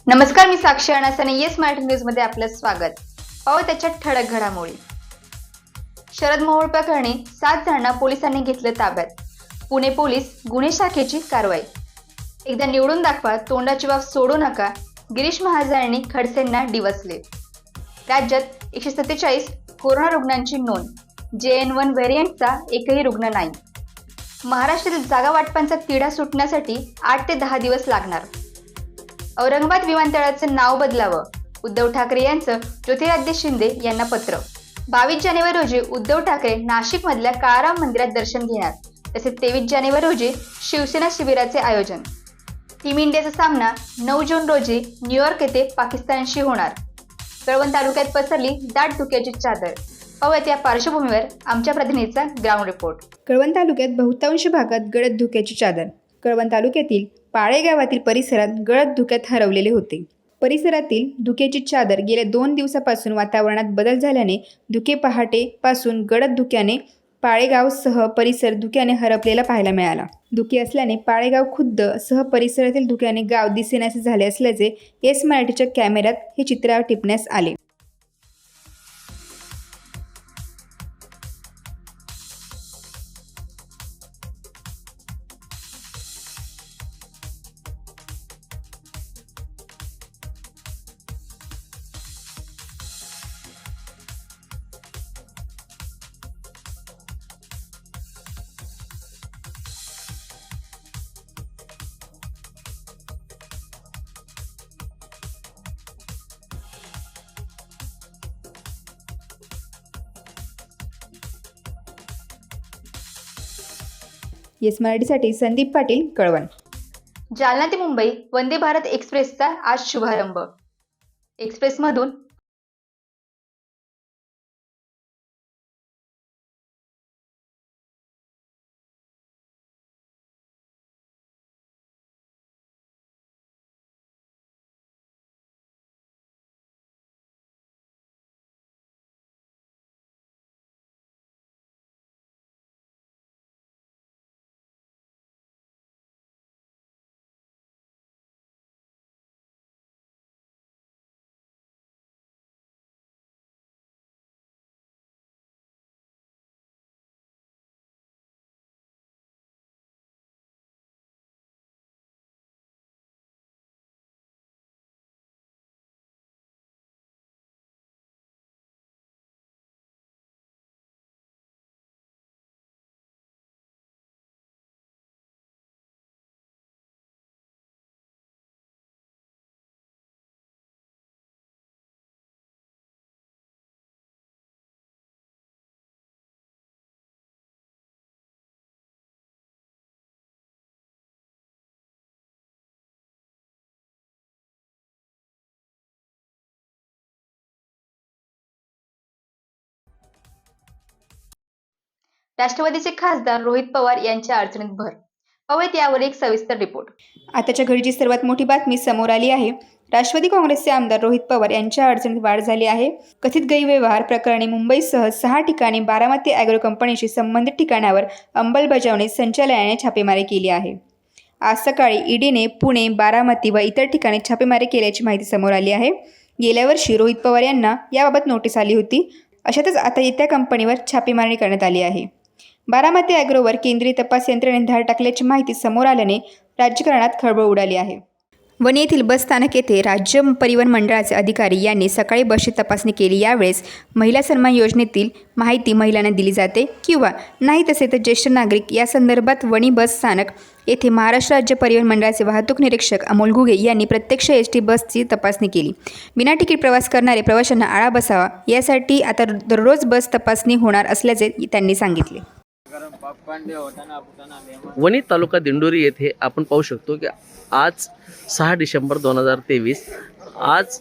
नमस्कार, मी साक्षी अणासाने yes Marathi news मध्ये आपलं स्वागत. पाहू त्याच्या ठळक घडामोडी. शरद मोहोळ प्रकरणी 7 जणांना पोलिसांनी घेतलं ताब्यात. पुणे पोलीस गुन्हे शाखेची कारवाई. एकदा निवडून दाखवा, तोंडाची वाफ सोडू नका, गिरीश महाजनांनी खडसेंना डिवचले. राज्यात 147 कोरोना रुग्णांची नोंद. JN1 व्हेरियंटचा एकही रुग्ण नाही. महाराष्ट्रातील जागा वाटपांचा तिढा सुटण्यासाठी 8 ते 10 दिवस लागणार. औरंगाबाद विमानतळाचं नाव बदलावं, उद्धव ठाकरे यांचं ज्योतिरादित्य शिंदे यांना पत्र. 22 जानेवारी रोजी उद्धव ठाकरे नाशिकमधल्या काळाराम मंदिरात दर्शन घेणार. तसेच 23 जानेवारी रोजी शिवसेना शिबिराचे आयोजन. टीम इंडियाचा सामना 9 जून रोजी न्यूयॉर्क येथे पाकिस्तानशी होणार. कळवण तालुक्यात पसरली दाट धुक्याची चादर. पाहूयात या पार्श्वभूमीवर आमच्या प्रतिनिधीचा ग्राउंड रिपोर्ट. कळवण तालुक्यात बहुतांश भागात गडद धुक्याची चादर. कळवण तालुक्यातील पाळे गावातील परिसरात गडद धुक्यात हरवलेले होते. परिसरातील धुक्याची चादर गेल्या 2 दिवसापासून वातावरणात बदल झाल्याने धुके पहाटे पासून गडद धुक्याने पाळेगावसह परिसर धुक्याने हरपलेला पाहायला मिळाला. धुके असल्याने पाळेगाव खुद्द सह परिसरातील धुक्याने गाव दिसेनासे झाले असल्याचे येस मराठीच्या कॅमेऱ्यात हे चित्र टिपण्यास आले. येस मराठीसाठी संदीप पाटील, कळवण. जालना ते मुंबई वंदे भारत एक्सप्रेसचा आज शुभारंभ. एक्सप्रेसमधून राष्ट्रवादीचे खासदार रोहित पवार यांच्या अडचणीत भर. पाहूयात यावर एक सविस्तर रिपोर्ट. आताच्या घडीची सर्वात मोठी बातमी समोर आली आहे. राष्ट्रवादी काँग्रेसचे आमदार रोहित पवार यांच्या अडचणीत वाढ झाली आहे. कथित गैरव्यवहार प्रकरणी मुंबईसह 6 ठिकाणी बारामती ॲग्रो कंपनीशी संबंधित ठिकाणावर अंमलबजावणी संचालनालयाने छापेमारी केली आहे. आज सकाळी ईडीने पुणे, बारामती व इतर ठिकाणी छापेमारी केल्याची माहिती समोर आली आहे. गेल्या वर्षी रोहित पवार यांना याबाबत नोटीस आली होती. अशातच आता त्या कंपनीवर छापेमारी करण्यात आली आहे. बारामती ॲग्रोवर केंद्रीय तपास यंत्रणेने धाड टाकल्याची माहिती समोर आल्याने राजकारणात खळबळ उडाली आहे. वणी येथील बस स्थानक येथे राज्य परिवहन मंडळाचे अधिकारी यांनी सकाळी बसची तपासणी केली. यावेळेस महिला सन्मान योजनेतील माहिती महिलांना दिली जाते किंवा नाही तसे तर ज्येष्ठ नागरिक या संदर्भात वणी बस स्थानक येथे महाराष्ट्र राज्य परिवहन मंडळाचे वाहतूक निरीक्षक अमोल घुगे यांनी प्रत्यक्ष ST बसची तपासणी केली. विना तिकीट प्रवास करणारे प्रवाशांना आळा बसावा यासाठी आता दररोज बस तपासणी होणार असल्याचे त्यांनी सांगितले. वणी तालुका दिंडोरी येथे आपण पाहू शकतो की आज 6 डिसेंबर 2023 आज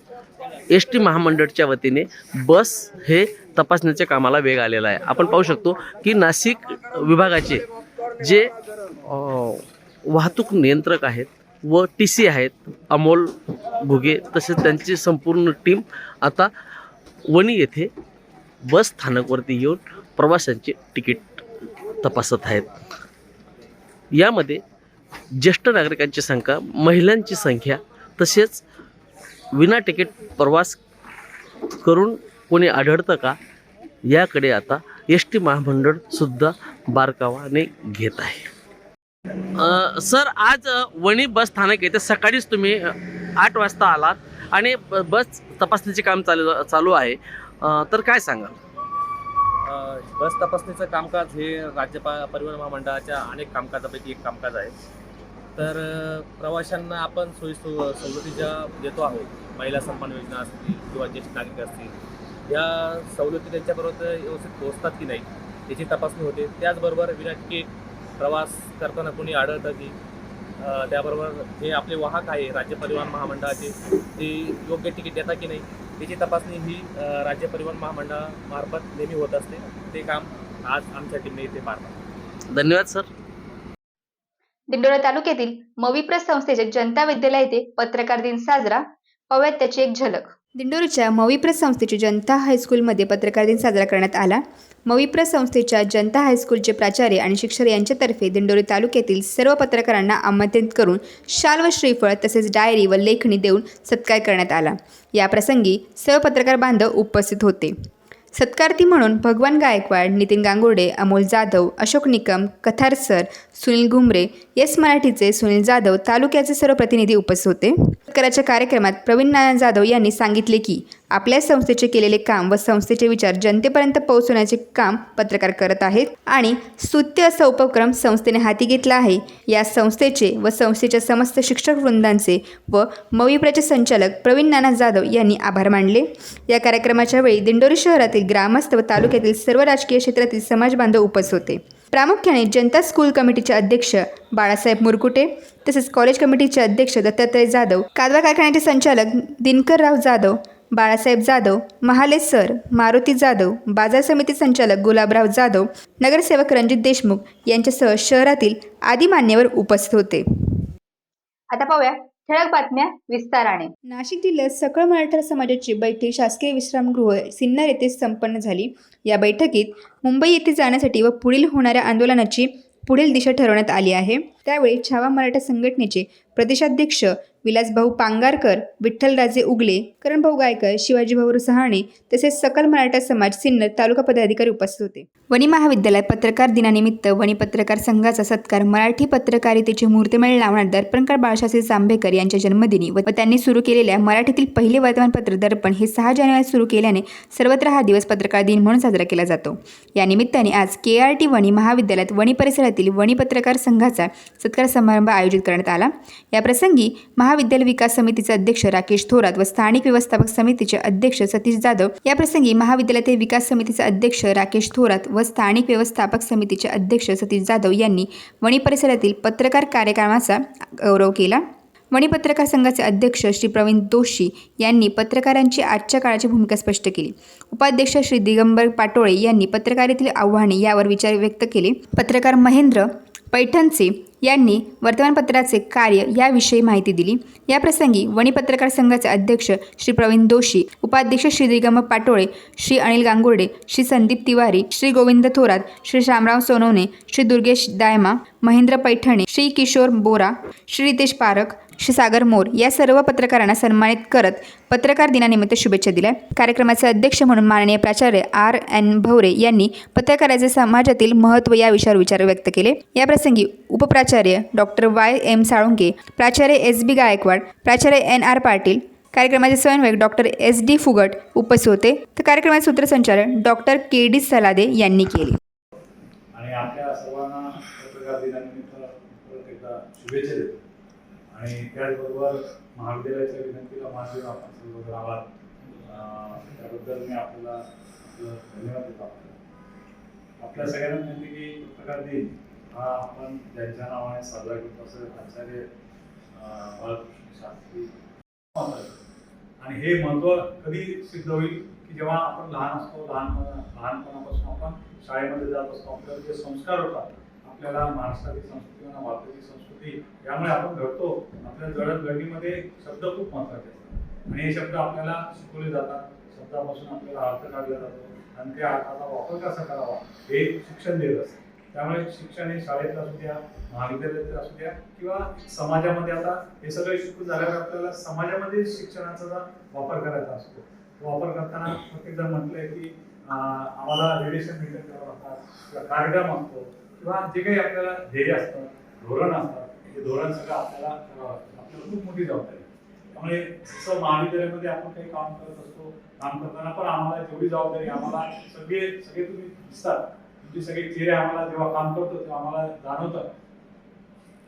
ST महामंडळच्या वतीने बस हे तपासण्याच्या कामाला वेग आलेला आहे. आपण पाहू शकतो की नाशिक विभागाचे जे वाहतूक नियंत्रक आहेत व TC आहेत अमोल घुगे तसेच त्यांची संपूर्ण टीम आता वणी येथे बस स्थानकवरती येऊन प्रवाशांचे तिकीट तपासत आहेत. यामध्ये ज्येष्ठ नागरिकांची संख्या, महिलांची संख्या तसेच विना तिकीट प्रवास करून कोणी आढळतं का, याकडे आता एस टी महामंडळसुद्धा बारकावाने घेत आहे. सर, आज वणी बस स्थानक येथे सकाळीच तुम्ही 8 वाजता आलात आणि बस तपासणीचे काम चालू आहे, तर काय सांगाल? बस तपासणीचं कामकाज हे राज्य परिवहन महामंडळाच्या अनेक कामकाजापैकी एक कामकाज आहे. तर प्रवाशांना आपण सवलती ज्या देतो आहोत, महिला सन्मान योजना असतील किंवा ज्येष्ठ नागरिक असतील, या सवलती त्यांच्यापर्यंत व्यवस्थित पोहोचतात की नाही याची तपासणी होते. त्याचबरोबर विना तिकीट प्रवास करताना कोणी आढळतं की त्याबरोबर जे आपले वाहक आहे राज्य परिवहन महामंडळाचे, ते योग्य तिकीट देतात की नाही त्याची तपासणी ही राज्य परिवहन महामंडळामार्फत नेहमी होत असते. ते काम आज आमच्या टीमने इथे पार पाडलं. धन्यवाद सर. दिंडोरा तालुक्यातील मविप्र संस्थेच्या जनता विद्यालय येथे पत्रकार दिन साजरा. पाहूयात त्याची एक झलक. दिंडोरीच्या मविप्र संस्थेच्या जनता हायस्कूलमध्ये पत्रकार दिन साजरा करण्यात आला. मविप्र संस्थेच्या जनता हायस्कूलचे प्राचार्य आणि शिक्षक यांच्यातर्फे दिंडोरी तालुक्यातील सर्व पत्रकारांना आमंत्रित करून शाल व श्रीफळ तसेच डायरी व लेखणी देऊन सत्कार करण्यात आला. या प्रसंगी सर्व पत्रकार बांधव उपस्थित होते. सत्कार्थी म्हणून भगवान गायकवाड, नितीन गांगुर्डे, अमोल जाधव, अशोक निकम, कथार सर, सुनील घुमरे, येस मराठीचे सुनील जाधव, तालुक्याचे सर्व प्रतिनिधी उपस्थित होते. सत्काराच्या कार्यक्रमात प्रवीण नाना जाधव यांनी सांगितले की आपल्या संस्थेचे केलेले काम व संस्थेचे विचार जनतेपर्यंत पोहोचवण्याचे काम पत्रकार करत आहेत आणि स्तुत्य असा उपक्रम संस्थेने हाती घेतला आहे. या संस्थेचे व संस्थेच्या समस्त शिक्षक वृंदांचे व मविप्राचे संचालक प्रवीण नाना जाधव यांनी आभार मानले. या कार्यक्रमाच्या वेळी दिंडोरी शहरातील ग्रामस्थ व तालुक्यातील सर्व राजकीय क्षेत्रातील समाज बांधव उपस्थित होते. प्रामुख्याने जनता स्कूल कमिटीचे अध्यक्ष बाळासाहेब मुरकुटे तसेच कॉलेज कमिटीचे अध्यक्ष दत्तात्रय जाधव, कादवा कारखान्याचे संचालक दिनकरराव जाधव, बाळासाहेब जाधव, महाले सर, मारुती जाधव, बाजार समिती संचालक गुलाबराव जाधव, नगरसेवक रणजित देशमुख यांच्यासह शहरातील आदी मान्यवर उपस्थित होते. आता पाहूया ठळक बातम्या विस्ताराने. नाशिक जिल्ह्यात सकळ मराठा समाजाची बैठक शासकीय विश्रामगृह सिन्नर येथे संपन्न झाली. या बैठकीत मुंबई येथे जाण्यासाठी व पुढील होणाऱ्या आंदोलनाची पुढील दिशा ठरवण्यात आली आहे. त्यावेळी छावा मराठा संघटनेचे प्रदेशाध्यक्ष विलासभाऊ पांगारकर, विठ्ठलराजे उगले, करणभाऊ गायकर, शिवाजीभाऊ सहाणे तसेच सकल मराठा समाज सिन्नर तालुका पदाधिकारी उपस्थित होते. वणी महाविद्यालयात पत्रकार दिनानिमित्त वणी पत्रकार संघाचा सत्कार मराठी पत्रकारितेचे मूर्तिमेळ लावणार दर्पणकार बाळशास्त्री जांभेकर यांच्या जन्मदिनी व त्यांनी सुरू केलेल्या मराठीतील पहिले वर्तमानपत्र दर्पण हे 6 जानेवारी सुरू केल्याने सर्वत्र हा दिवस पत्रकार दिन म्हणून साजरा केला जातो. या निमित्ताने आज KRT वणी महाविद्यालयात वणी परिसरातील वणी पत्रकार संघाचा सत्कार समारंभ आयोजित करण्यात आला. या प्रसंगी महाविद्यालय विकास समितीचे अध्यक्ष राकेश थोरात व स्थानिक व्यवस्थापक समितीचे अध्यक्ष सतीश जाधव, या प्रसंगी महाविद्यालयातील विकास समितीचे अध्यक्ष राकेश थोरात व स्थानिक व्यवस्थापक समितीचे अध्यक्ष सतीश जाधव यांनी वणी परिसरातील पत्रकार कार्यक्रमाचा गौरव केला. वणी पत्रकार संघाचे अध्यक्ष श्री प्रवीण दोशी यांनी पत्रकारांची आजच्या काळाची भूमिका स्पष्ट केली. उपाध्यक्ष श्री दिगंबर पाटोळे यांनी पत्रकारितेतील आव्हाने यावर विचार व्यक्त केले. पत्रकार महेंद्र पैठणचे यांनी वर्तमानपत्राचे कार्य याविषयी माहिती दिली. या प्रसंगी वणी पत्रकार संघाचे अध्यक्ष श्री प्रवीण दोशी, उपाध्यक्ष श्री दिगंबर पाटोळे, श्री अनिल गांगुर्डे, श्री संदीप तिवारी, श्री गोविंद थोरात, श्री श्यामराव सोनवणे, श्री दुर्गेश दायमा, महेंद्र पैठणे, श्री किशोर बोरा, श्री रितेश पारख, श्री सागर मोर या सर्व पत्रकारांना सन्मानित करत पत्रकार दिनानिमित्त शुभेच्छा दिल्या. कार्यक्रमाचे अध्यक्ष म्हणून माननीय प्राचार्य RN भवरे यांनी पत्रकाराचे समाजातील महत्त्व या विषयावर विचार व्यक्त केले. या प्रसंगी उपप्राचार्य डॉक्टर YM साळुंके, प्राचार्य SB गायकवाड, प्राचार्य NR पाटील, कार्यक्रमाचे समन्वयक डॉक्टर SD फुगट उपस्थित होते. तर कार्यक्रमाचे सूत्रसंचालन डॉक्टर KD सलादे यांनी केले. आणि आपल्या सर्वांना पत्रकार दिनानिमित्त परत एकदा शुभेच्छा देतो. आणि त्याचबरोबर महाविद्यालयाच्या विनंतीला मान देऊन आपण सर्व आलात, त्याबद्दल मी आपल्याला धन्यवाद देतो. आपल्या सगळ्यांना विनंती की पत्रकार दिन हा आपण ज्यांच्या नावाने साजरा करतो असं आचार्य बाळकृष्ण शास्त्री. आणि हे महत्त्व कधी सिद्ध होईल की जेव्हा आपण लहान असतो, लहानपणापासून आपण शाळेमध्ये जात असतो, आपल्याला जे संस्कार होतात, आपल्याला महाराष्ट्राची संस्कृती आणि भारताची संस्कृती यामुळे आपण घडतो. आपल्या जडणघडणीमध्ये शब्द खूप महत्त्वाचे असतात आणि हे शब्द आपल्याला शिकवले जातात. शब्दापासून आपल्याला अर्थ काढला जातो आणि त्या अर्थाचा वापर कसा करावा हे शिक्षण देत असतं. त्यामुळे शिक्षण हे शाळेत असू द्या, महाविद्यालयात असू द्या किंवा समाजामध्ये आता हे सगळे शिकून झाल्यावर आपल्याला समाजामध्ये शिक्षणाचा वापर करायचा असतो. वापर करताना प्रत्येक जण म्हटलंय की आम्हाला रेडिएशन मेंटेन करावं लागतात किंवा कार्यक्रम असतो किंवा जे काही आपल्याला ध्येय असतं, धोरण असतात, हे धोरण सगळं आपल्याला करावं लागतं. आपल्याला खूप मोठी जबाबदारी. त्यामुळे जसं महाविद्यालयामध्ये आपण काही काम करत असतो, काम करताना पण आम्हाला जेवढी जबाबदारी आम्हाला सगळे तुम्ही दिसतात, तुमचे सगळे चेहरे आम्हाला जेव्हा काम करतो तेव्हा आम्हाला जाणवतं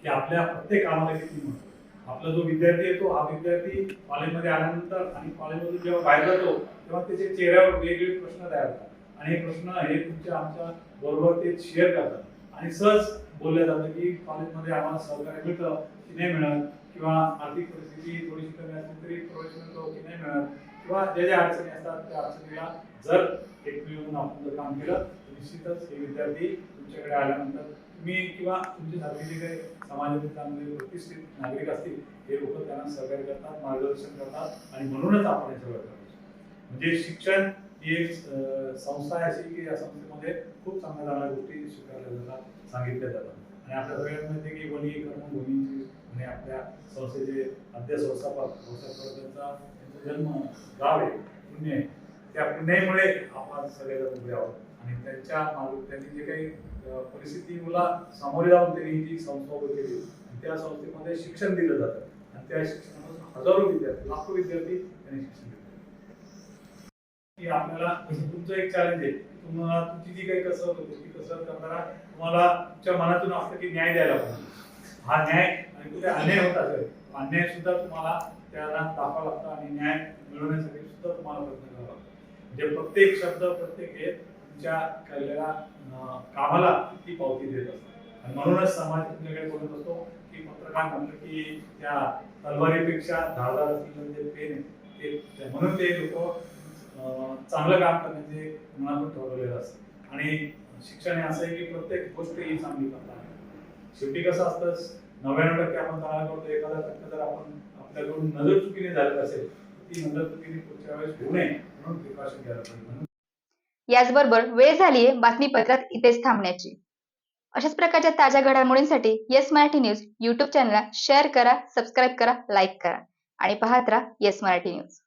की आपल्या प्रत्येक कामाला किती महत्त्व. आपला जो विद्यार्थी येतो हा विद्यार्थी कॉलेजमध्ये आल्यानंतर आणि कॉलेजमधून जेव्हा बाहेर जातो तेव्हा त्याच्या चेहऱ्यावर वेगवेगळे प्रश्न तयार होतात आणि हे प्रश्न हे तुमच्या आमच्या बरोबर ते शेअर करतात आणि सहज बोललं जातं की कॉलेजमध्ये आम्हाला सहकार्य मिळतं की नाही मिळत किंवा आर्थिक परिस्थिती थोडीशी कमी असली तरी प्रवेश मिळतो की नाही मिळत किंवा ज्या ज्या अडचणी असतात त्या अडचणीला जर एक मिळून आपण जर काम केलं तर निश्चितच हे विद्यार्थी तुमच्याकडे आल्यानंतर तुम्ही किंवा तुमच्यासारखे जे काही समाजातील चांगले प्रतिष्ठित नागरिक असतील हे लोक त्यांना सहकार्य करतात, मार्गदर्शन करतात आणि म्हणूनच आपण हे सगळं करतो. म्हणजे शिक्षण ही एक संस्था आहे अशी की या संस्थेमध्ये खूप चांगल्या चांगल्या गोष्टी शिकायला जातात, सांगितल्या जातात आणि आपल्या सगळ्यांमध्ये की वनी कर्मभूमीची आणि आपल्या संस्थेचे अध्यक्ष संस्थापक त्यांचा जन्म गाव आहे, पुणे आहे. त्या पुण्यामुळे आपण सगळेजण उभे आहोत आणि त्यांच्या मागे त्यांनी जे काही परिस्थितीला सामोरे जाऊन त्यांनी जी संस्था उभी केली त्या संस्थेमध्ये शिक्षण दिलं जातं आणि त्या शिक्षणामधून हजारो विद्यार्थी, लाखो विद्यार्थी त्यांनी शिक्षण घेतलं. की आपल्याला तुमचं एक चॅलेंज आहे, तुम्हाला तुमची जी काही कसरत होती ती कसरत करताना तुम्हाला तुमच्या मनातून असतं की न्याय द्यायला पाहिजे. हा न्याय आणि कुठे अन्याय होत असेल अन्याय सुद्धा तुम्हाला त्याला टाकावं लागतं आणि न्याय मिळवण्यासाठी सुद्धा तुम्हाला प्रयत्न करावा लागतो. म्हणजे प्रत्येक शब्द प्रत्येक हे तुमच्या केलेल्या कामाला ती पावती देत असतो आणि म्हणूनच समाज तुमच्याकडे बोलत असतो की पत्रकार म्हटलं की त्या तलवारीपेक्षा धारदार असलेलं जे पेन ते म्हणून ते लोक चांगलं काम करण्याचे मनातून ठरवलेलं असतं आणि शिक्षण हे असं आहे की प्रत्येक गोष्ट ही चांगली करता. शेवटी कसं असतं 99% आपण चांगला करतो, 1% जर आपण आपल्याकडून नजर चुकीने झालेलं असेल ती नजर चुकीने पुढच्या वेळेस होऊ नये म्हणून प्रिकॉशन घ्यायला पाहिजे. याचबरोबर वेळ झालीये बातमीपत्रात इथेच थांबण्याची. अशाच प्रकारच्या ताज्या घडामोडींसाठी येस मराठी न्यूज YouTube चॅनलला शेअर करा, सबस्क्राईब करा, लाईक करा आणि पाहत राहा येस मराठी न्यूज.